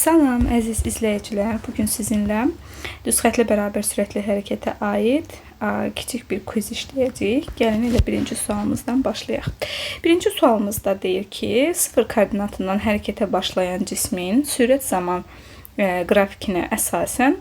Salam əziz izləyicilər. Bugün sizinlə düz xətli bərabər sürətli hərəkətə aid kiçik bir quiz işləyəcəyik. Gəlin elə birinci sualımızdan başlayaq. Birinci sualımızda deyir ki, sıfır koordinatından hərəkətə başlayan cismin sürət zaman qrafikinə əsasən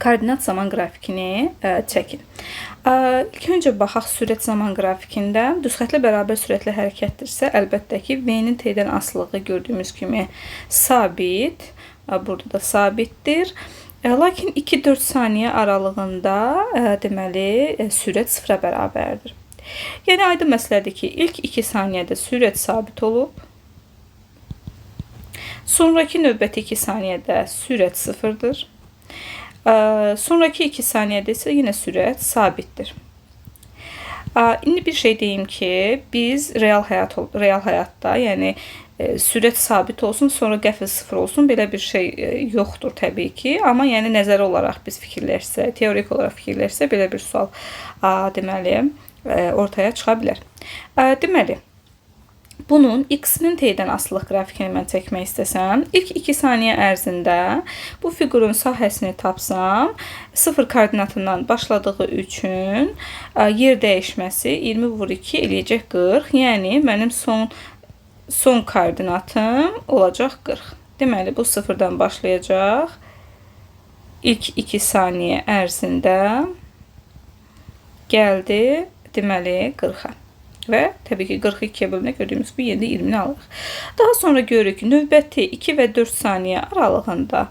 koordinat zaman qrafikini çəkin. İlk öncə baxaq sürət zaman qrafikində. Düz xətli bərabər sürətli hərəkətdirsə, əlbəttə ki, V-nin T-dən asılılığı gördüyümüz kimi sabit. Burada da sabitdir. Lakin 2-4 saniyə aralığında deməli sürət sıfıra bərabərdir. Yəni aydın məsələdir ki, ilk 2 saniyədə sürət sabit olub. Sonraki növbəti 2 saniyədə sürət sıfırdır. Sonraki 2 saniyədə isə yenə sürət sabitdir. İndi bir şey deyim ki, biz real həyatda, yəni sürət sabit olsun, sonra qəfil sıfır olsun, belə bir şey yoxdur təbii ki. Amma yəni nəzəri olaraq biz fikirləşsə, teorik olaraq fikirləşsə, belə bir sual deməli ortaya çıxa bilər. Deməli, bunun x-nin T-dən asılılıq qrafikini mən çəkmək istəsəm, ilk 2 saniyə ərzində bu fiqurun sahəsini tapsam, 0 koordinatından başladığı üçün yer dəyişməsi 20/2 eləyəcək 40. Yəni mənim son koordinatım olacaq 40. Deməli bu 0-dan başlayacaq. İlk 2 saniyə ərzində gəldi deməli 40-a. Və təbii ki 42-yə bölünə gördüyümüz gibi yerində 20-ni alırıq. Daha sonra görürük ki, növbəti 2 və 4 saniyə aralığında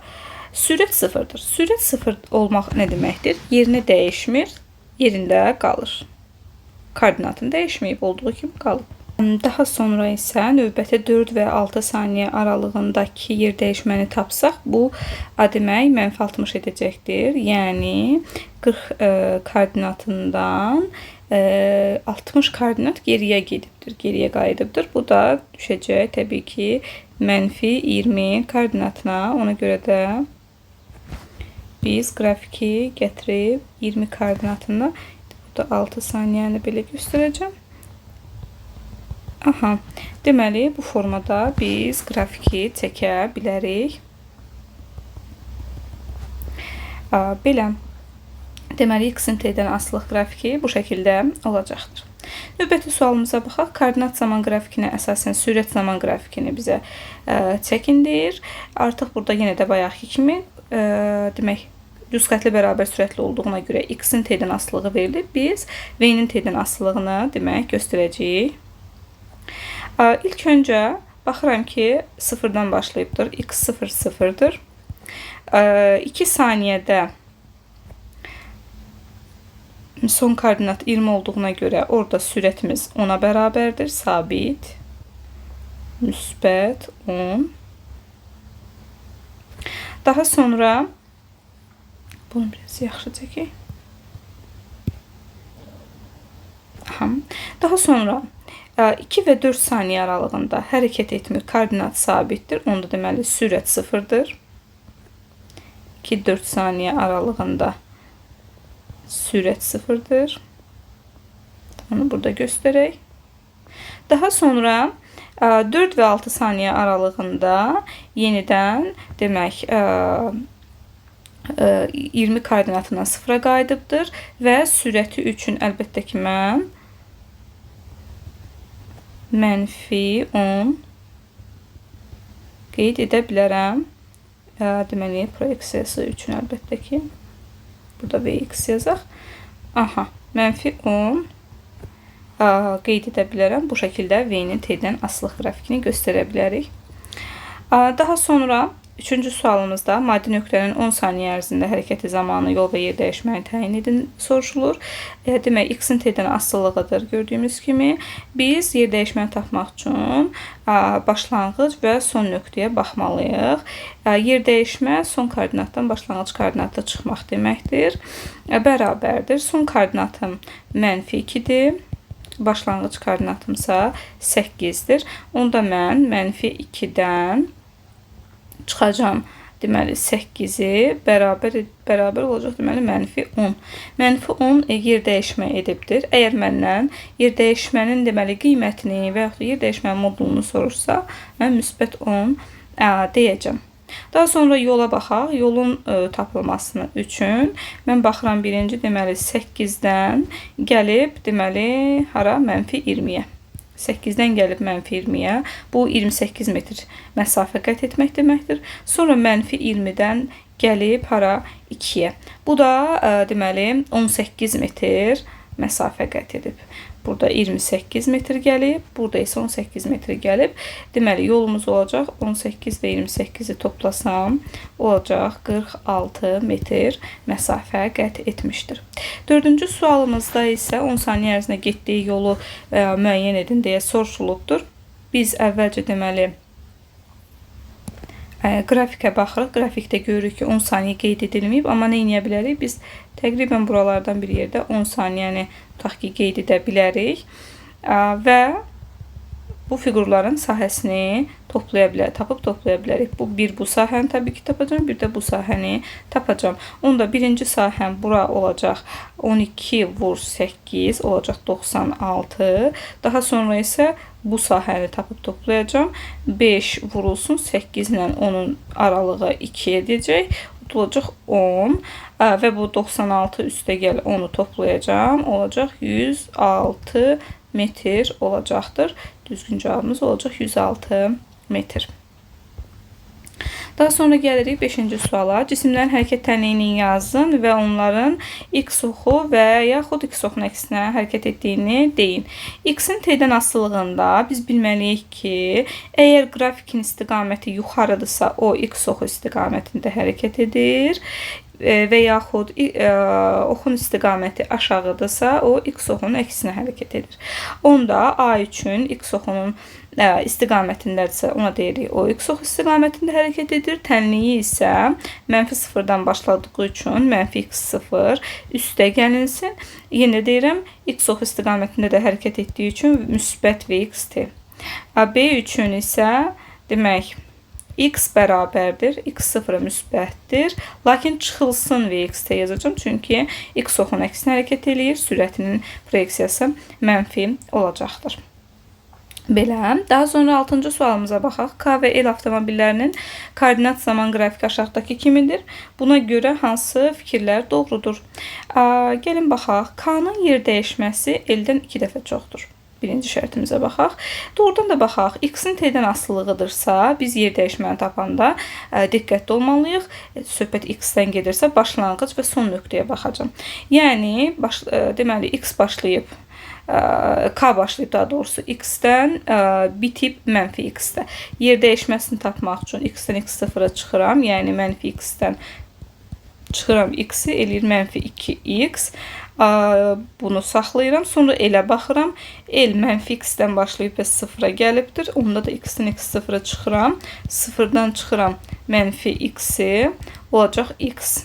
sürət sıfırdır. Sürət sıfır olmaq nə deməkdir? Yerini dəyişmir, yerində qalır. Koordinatını dəyişməyib, olduğu kimi qalıb. Daha sonra isə növbəti 4 və 6 saniyə aralığındakı yer dəyişməni tapsaq, bu demək mənfi 60 edəcəkdir. Yəni 40 koordinatından 60 koordinat geriyə gedibdir, geriyə qayıdıbdır. Bu da düşəcək təbii ki mənfi 20 koordinatına. Ona görə də biz qrafiki gətirib 20 koordinatında burada 6 saniyəni belə göstərəcəm. Aha, deməli bu formada biz qrafiki çəkə bilərik. Belə. Deməli, x-in T-dən asılılıq qrafiki bu şəkildə olacaqdır. Növbəti sualımıza baxaq. Koordinat zaman qrafikinə əsasən sürət zaman qrafikini bizə çəkindir. Artıq burada yenə də bayaqki kimi demək, düz xətli bərabər sürətli olduğuna görə x-in T-dən asılılığı verilir. Biz V-nin T-dən asılılığını demək göstərəcəyik. İlk öncə baxıram ki, sıfırdan başlayıbdır. X0 sıfırdır. 2 saniyədə son koordinat 20 olduğuna görə orada sürətimiz 10'a bərabərdir. Sabit. Müsbət 10. Daha sonra bunu biraz yaxşı çəkək. Daha sonra 2 və 4 saniyə aralığında hərəkət etmir, koordinat sabitdir. Onda deməli sürət sıfırdır. 2-4 saniyə aralığında sürət sıfırdır. Onu burada göstərək. Daha sonra 4 və 6 saniyə aralığında yenidən demək 20 koordinatından sıfıra qayıdıbdır və sürəti üçün əlbəttə ki mən mənfi 10 qeyd edə bilərəm. Deməli proyeksiyası üçün əlbəttə ki burada Vx yazaq. Aha, mənfi 10 qeyd edə bilərəm. Bu şəkildə V-nin T-dən asılılıq qrafikini göstərə bilərik. Daha sonra 3-cü sualımızda maddi nöqtənin 10 saniyə ərzində hərəkəti zamanı yol və yer dəyişməni təyin edin soruşulur. Demək, x-in T-dən asılılığıdır gördüyümüz kimi. Biz yer dəyişməni tapmaq üçün başlanğıc və son nöqtəyə baxmalıyıq. Yer dəyişmə son koordinatdan başlanğıc koordinata çıxmaq deməkdir. Bərabərdir. Son koordinatım mənfi 2-dir. Başlanğıc koordinatımsa 8-dir. Onda mən mənfi 2-dən çıxacam. Deməli 8-i bərabər olacaq. Deməli mənfi 10. Mənfi 10 yer dəyişmə edibdir. Əgər məndən yer dəyişmənin deməli qiymətini və yaxud yer dəyişmənin modulunu soruşsa, mən müsbət 10 deyəcəm. Daha sonra yola baxaq. Yolun tapılmasını üçün mən baxıram birinci deməli 8-dən gəlib deməli hara -20-yə. 8-dən gəlib -20-yə. Bu 28 metr məsafə qət etmək deməkdir. Sonra -20-dən gəlib hara 2-yə. Bu da deməli 18 metr məsafə qət edib. Burada 28 metr gəlib, burada isə 18 metr gəlib. Deməli yolumuz olacaq 18 və 28-i toplasam olacaq 46 metr məsafə qət etmişdir. 4-cü sualımızda isə 10 saniyə ərzində getdiyi yolu müəyyən edin deyə soruşulubdur. Biz əvvəlcə deməli qrafikə baxırıq. Qrafikdə görürük ki 10 saniyə qeyd edilməyib, amma nə edə bilərik? Biz təqribən buralardan bir yerdə 10 saniyəni tutaq ki qeyd edə bilərik və bu fiqurların sahəsini tapıb toplaya bilərik. Bu sahəni təbii ki tapacağım, bir də bu sahəni tapacağım. Onda birinci sahəm bura olacaq 12 vur 8 olacaq 96. Daha sonra isə bu sahəni tapıb toplayacağım. 5 vurulsun 8 ilə onun aralığı 2 edəcək. Olacaq 10 və bu 96 üstə gəl 10'u toplayacağım. Olacaq 106 metr olacaqdır. Düzgün cavabımız olacaq 106 metr. Daha sonra gəlirik 5-ci suala. Cisimlərin hərəkət tənliyini yazın və onların x oxu və yaxud x oxunun əksinə hərəkət etdiyini deyin. X-in t-dən asılılığında biz bilməliyik ki, əgər qrafikin istiqaməti yuxarıdırsa, o x oxu istiqamətində hərəkət edir və yaxud oxun istiqaməti aşağıdırsa, o x oxunun əksinə hərəkət edir. Onda A üçün x oxunun istiqamətindədirsə, ona deyirik o x oxu istiqamətində hərəkət edir. Tənliyi isə -0-dan başladığı üçün -x0 üstə gəlinsin. Yenə deyirəm, x oxu istiqamətində də hərəkət etdiyi üçün müsbət vxt. B üçün isə demək x bərabərdir, x0 müsbətdir. Lakin çıxılsın vxt yazacağım, çünki x oxunun əksinə hərəkət eləyir, sürətinin proyeksiyası mənfi olacaqdır. Belə. Daha sonra 6-cı sualımıza baxaq. K və L avtomobillərinin koordinat zaman qrafiki aşağıdakı kimidir? Buna görə hansı fikirlər doğrudur? Gəlin baxaq. K-nın yer dəyişməsi L-dən 2 dəfə çoxdur. Birinci şərtimizə baxaq. Doğrudan da baxaq. X-in t-dən asılılığıdırsa, biz yer dəyişməni tapanda diqqətli olmalıyıq. Söhbət X-dən gedirsə, başlanğıc və son nöqtəyə baxacağım. Yəni, deməli, X başlayıb, K başlayıb daha doğrusu X-dən bitib mənfi X-də. Yer dəyişməsini tapmaq üçün X-dən X0'a çıxıram. Yəni, mənfi X-dən çıxıram X-i, eləyir mənfi 2X. Bunu saxlayıram. Sonra L-ə baxıram. L mənfi X-dən başlayıb və 0'a gəlibdir. Onda da X-dən X0'a çıxıram. 0'dan çıxıram mənfi X-i. Olacaq X.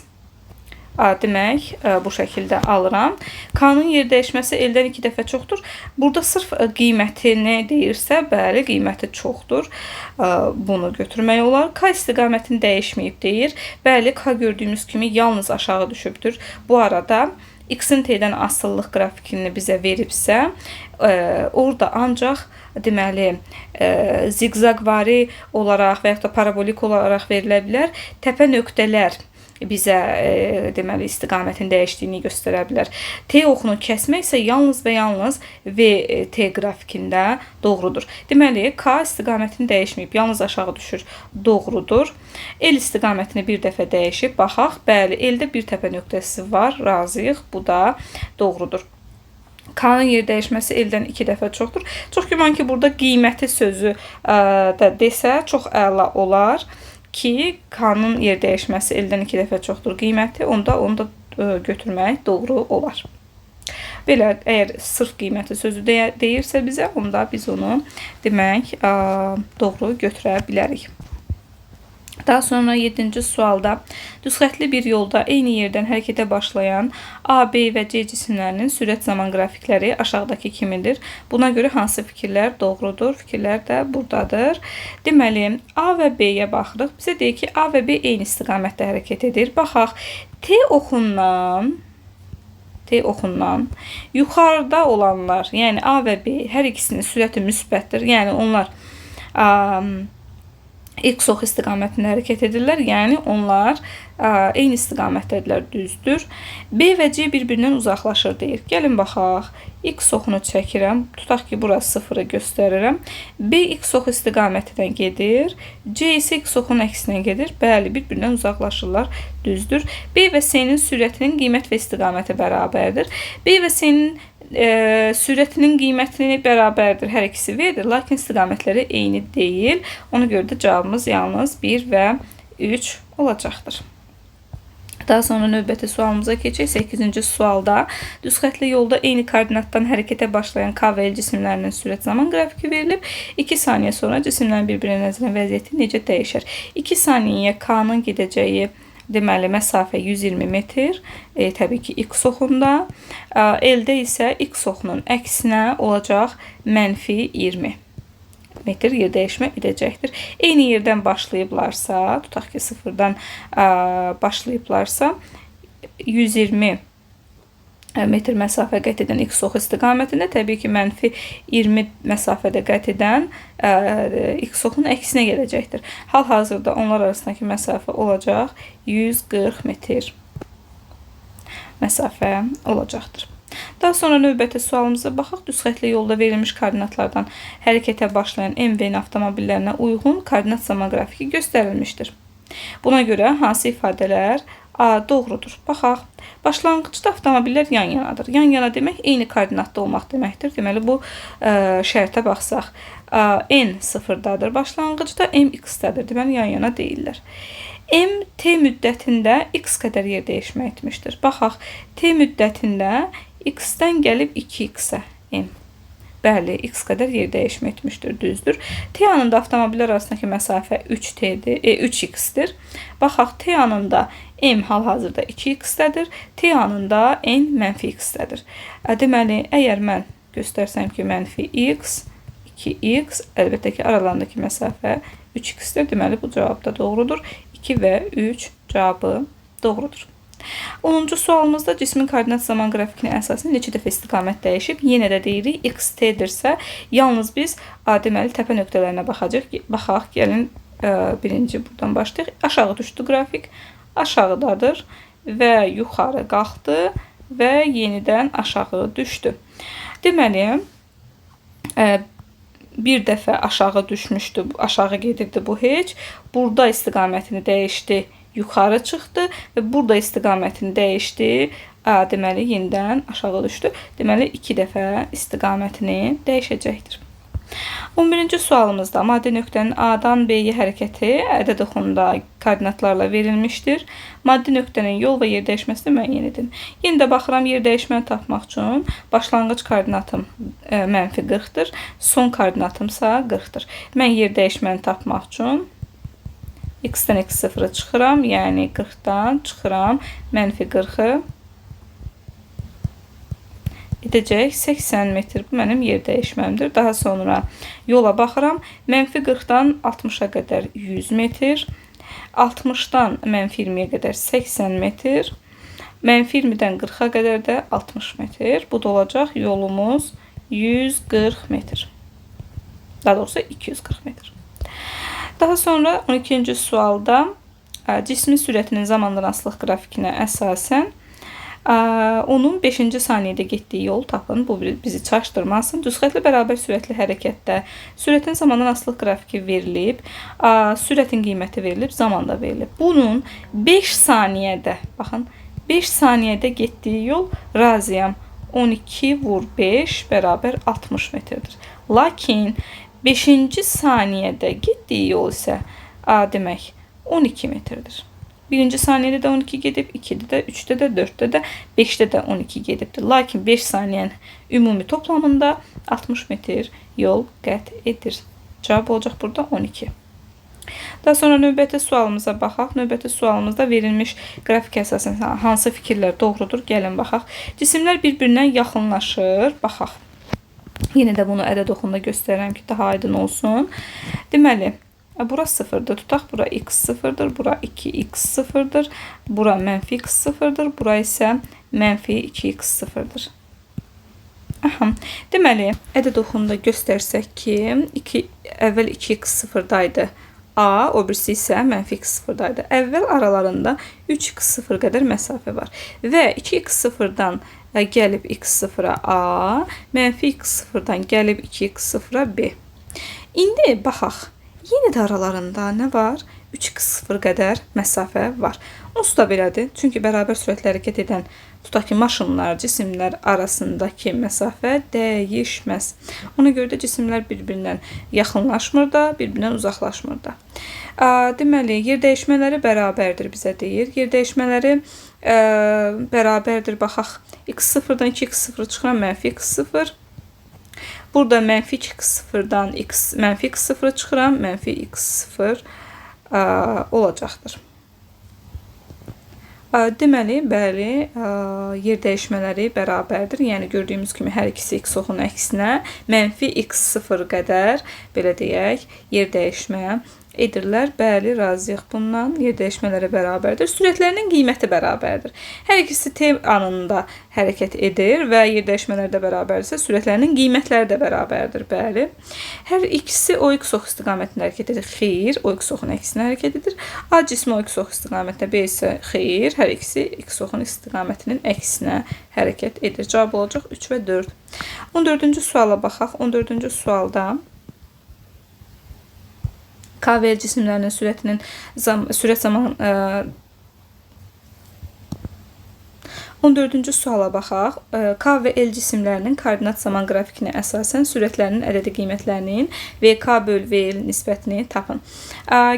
Demək, bu şəkildə alıram. K-nın yer dəyişməsi L-dən 2 dəfə çoxdur. Burada sırf qiyməti nə deyirsə, bəli, qiyməti çoxdur. Bunu götürmək olar. K istiqamətini dəyişməyib deyir. Bəli, K gördüyümüz kimi yalnız aşağı düşübdür. Bu arada X-in t-dən asıllıq qrafikini bizə veribsə, orada ancaq deməli ziqzaqvari olaraq və yaxud da parabolik olaraq verilə bilər. Təpə nöqtələr bizə deməli istiqamətin dəyişdiyini göstərə bilər. T oxunu kəsmək isə yalnız və yalnız VT qrafikində doğrudur. Deməli, K istiqamətini dəyişməyib, yalnız aşağı düşür. Doğrudur. L istiqamətini bir dəfə dəyişib, baxaq. Bəli, L-də bir təpə nöqtəsi var, razıyıq. Bu da doğrudur. K-nın yer dəyişməsi L-dən 2 dəfə çoxdur. Çox güman ki, burada qiyməti sözü da desə, çox əla olar ki, K-nın yer dəyişməsi L-dən 2 dəfə çoxdur qiyməti, onda onu da götürmək doğru olar. Belə, əgər sırf qiyməti sözü deyirsə bizə, onda biz onu demək doğru götürə bilərik. Daha sonra 7-ci sualda düzxətli bir yolda eyni yerdən hərəkətə başlayan A, B və C cisimlərinin sürət zaman qrafikləri aşağıdakı kimidir? Buna görə hansı fikirlər doğrudur? Fikirlər də buradadır. Deməli, A və B-yə baxırıq. Bizə deyir ki, A və B eyni istiqamətdə hərəkət edir. Baxaq, T oxundan yuxarıda olanlar, yəni A və B hər ikisinin sürəti müsbətdir. Yəni, onlar X ox istiqamətində hərəkət edirlər, yəni onlar eyni istiqamətdədirlər, düzdür. B və C bir-birindən uzaqlaşır deyir. Gəlin baxaq. X oxunu çəkirəm. Tutaq ki, burası 0-ı göstərirəm. B X ox istiqamətindən gedir. C isə X oxun əksinə gedir. Bəli, bir-birindən uzaqlaşırlar, düzdür. B və C-nin sürətinin qiymət və istiqaməti bərabərdir. B və C-nin sürətinin qiymətini bərabərdir. Hər ikisi V-dir, lakin istiqamətləri eyni deyil. Ona görə də cavabımız yalnız 1 və 3 olacaqdır. Daha sonra növbəti sualımıza keçək. 8-ci sualda düz xətli yolda eyni koordinatdan hərəkətə başlayan K və L cisimlərinin sürət zaman qrafiki verilib. 2 saniyə sonra cisimlərin bir-birinə nəzərən vəziyyəti necə dəyişər? 2 saniyəyə K-nın gedəcəyi deməli məsafə 120 metr, təbii ki X oxunda. L-də isə X oxunun əksinə olacaq -20 metr yer dəyişmə edəcəkdir. Eyni yerdən başlayıblarsa, tutaq ki 0-dan başlayıblarsa 120 metr məsafə qət edən X ox istiqamətində, təbii ki -20 məsafədə qət edən X oxun əksinə gələcəkdir. Hal-hazırda onlar arasındakı məsafə olacaq 140 metr məsafə olacaqdır. Daha sonra növbəti sualımıza baxaq. Düz xətli yolda verilmiş koordinatlardan hərəkətə başlayan MV avtomobillərinə uyğun koordinat zaman qrafiki göstərilmişdir. Buna görə hansı ifadələr doğrudur? Baxaq. Başlanğıcda avtomobillər yan-yanadır. Yan-yana demək eyni koordinatda olmaq deməkdir. Deməli bu şərtə baxsaq, N 0-dadır başlanğıcda, M X-dədir. Deməli yan-yana deyirlər. M T müddətində X qədər yer dəyişmə etmişdir. Baxaq, T müddətində X-dən gəlib 2X-ə M. Bəli, X qədər yer dəyişmə etmişdir, düzdür. T yanında avtomobillər arasındakı məsafə 3X-dir. Baxaq, T yanında M hal-hazırda 2X-dədir. T yanında N -X-dədir. Deməli, əgər mən göstərsəm ki, -X, 2X, əlbəttə ki, aralarındakı məsafə 3X-dir. Deməli, bu cavab da doğrudur. 2 və 3 cavabı doğrudur. 10-cu sualımızda cismin koordinat zaman qrafikinə əsasən neçə dəfə istiqamət dəyişib? Yenə də deyirik, X T-dirsə, yalnız biz deməli təpə nöqtələrinə baxaq. Gəlin birinci buradan başlayaq. Aşağı düşdü qrafik, aşağıdadır və yuxarı qalxdı və yenidən aşağı düşdü. Deməli, bir dəfə aşağı düşmüşdü, aşağı gedirdi bu heç. Burada istiqamətini dəyişdi, yuxarı çıxdı və burada istiqamətini dəyişdi. Deməli, yenidən aşağı düşdü. Deməli, 2 dəfə istiqamətini dəyişəcəkdir. 11-ci sualımızda maddi nöqtənin A-dan B-yə hərəkəti ədəd oxunda koordinatlarla verilmişdir. Maddi nöqtənin yol və yer dəyişməsini müəyyən edin. Yenə də baxıram, yer dəyişməni tapmaq üçün başlanğıc koordinatım -40-dır, son koordinatımsa 40-dır. Mən yer dəyişməni tapmaq üçün X-dən X0-ı çıxıram, yəni 40-dan çıxıram, -40-ı edəcək 80 metr. Bu mənim yer dəyişməmdir. Daha sonra yola baxıram. -40-dan 60-a qədər 100 metr. 60-dan -20-yə qədər 80 metr. -20-dən 40-a qədər də 60 metr. Bu da olacaq yolumuz 140 metr. Daha doğrusu 240 metr. Daha sonra 12-ci sualda cismin sürətinin zamandan asılıq qrafikinə əsasən onun 5-ci saniyədə getdiyi yol tapın. Bu bizi çaşdırmasın. Düz xətli bərabər sürətli hərəkətdə sürətin zamandan asılıq qrafiki verilib, sürətin qiyməti verilib, zaman da verilib. Bunun 5 saniyədə, baxın, 5 saniyədə getdiyi yol razıyam 12 vur 5 bərabər 60 metrdir. Lakin 5-ci saniyədə getdiyi yol isə demək 12 metrdir. 1-ci saniyədə də 12 gedib, 2-də də, 3-də də, 4-də də, 5-də də 12 gedibdir. Lakin 5 saniyənin ümumi toplamında 60 metr yol qət edir. Cavab olacaq burada 12. Daha sonra növbəti sualımıza baxaq. Növbəti sualımızda verilmiş qrafik əsasən hansı fikirlər doğrudur? Gəlin baxaq. Cisimlər bir-birindən yaxınlaşır. Baxaq. Yenə də bunu ədəd oxunda göstərirəm ki, daha aydın olsun. Deməli, bura 0-dır. Tutaq, bura x 0-dır, bura 2x 0-dır, bura -x 0-dır, bura isə -2x 0-dır. Deməli, ədəd oxunda göstərsək ki, əvvəl 2x 0-daydı, A, o birisi isə mənfi x0-daydı. Əvvəl aralarında 3x0 qədər məsafə var və 2x0-dan gəlib x0-a A, mənfi x0-dan gəlib 2x0-a B. İndi baxaq, yenə də aralarında nə var? 3x0 qədər məsafə var. Onsuz da belədir. Çünki bərabər sürətlə hərəkət edən, tutaq ki, maşınlar, cisimlər arasındakı məsafə dəyişməz. Ona görə də cisimlər bir-birindən yaxınlaşmır da, bir-birindən uzaqlaşmır da. Deməli, yer dəyişmələri bərabərdir bizə deyir. Yer dəyişmələri bərabərdir. Baxaq, x0-dan 2x0 çıxıran mənfi x0. Burada mənfi 2x0-dan mənfi x0 çıxıran mənfi x0 olacaqdır. Deməli, bəli, yer dəyişmələri bərabərdir. Yəni, gördüyümüz kimi hər ikisi x-oxun əksinə mənfi x0 qədər, belə deyək, yer dəyişmə edirlər. Bəli, razıyıq bundan. Yer dəyişmələri bərabərdir. Sürətlərinin qiyməti bərabərdir. Hər ikisi t anında hərəkət edir və yer dəyişmələri də bərabərdirsə, sürətlərinin qiymətləri də bərabərdir. Bəli. Hər ikisi o x-ox istiqamətində hərəkət edir. Xeyr, o x-oxun əksinə hərəkət edir. A cismi o x-ox istiqamətində, B isə xeyr, hər ikisi x-oxun istiqamətinin əksinə hərəkət edir. Cavab olacaq 3 və 4. 14-cü suala baxaq. 14-cü sualda K və L cisimlərinin sürət zaman 14-cü suala baxaq. K və L cisimlərinin koordinat zaman qrafikinə əsasən sürətlərinin ədədi qiymətlərinin VK böl VL nisbətini tapın.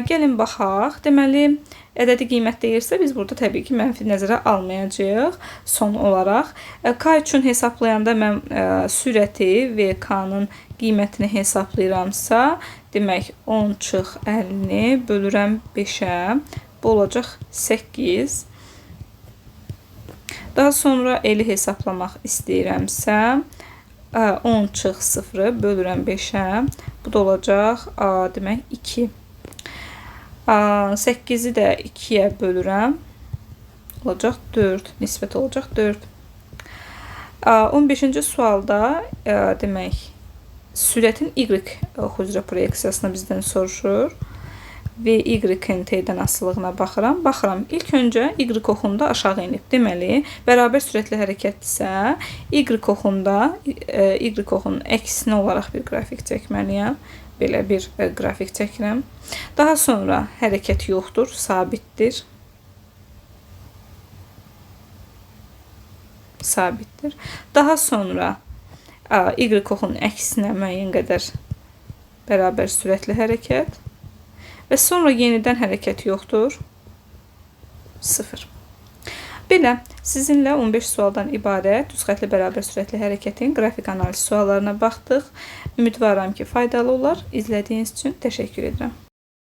Gəlin baxaq. Deməli, ədədi qiymət deyirsə, biz burada təbii ki, mənfi nəzərə almayacağıq. Son olaraq, K üçün hesablayanda mən sürəti VK-nın qiymətini hesablayıramsa, demək 10-50 bölürəm 5-ə, bu olacaq 8. Daha sonra L-i hesablamaq istəyirəmsə, 10-0 bölürəm 5-ə, bu da olacaq demək 2. 8-i də 2-yə bölürəm, olacaq 4, nisbət olacaq 4. 15-ci sualda demək, sürətin y üzrə proyeksiyasını bizdən soruşur və y-in t-dən asılılığına baxıram. İlk öncə y oxunda aşağı inib. Deməli, bərabər sürətlə hərəkətdirsə, y oxunda y oxunun əksinə olaraq bir qrafik çəkməliyəm. Belə bir qrafik çəkirəm. Daha sonra hərəkət yoxdur, sabitdir. Daha sonra y oxunun əksinə müəyyən qədər bərabər sürətli hərəkət və sonra yenidən hərəkət yoxdur, 0. Belə, sizinlə 15 sualdan ibarət düz xətli bərabər sürətli hərəkətin qrafik analiz suallarına baxdıq. Ümidvaram ki, faydalı olar. İzlədiyiniz üçün təşəkkür edirəm.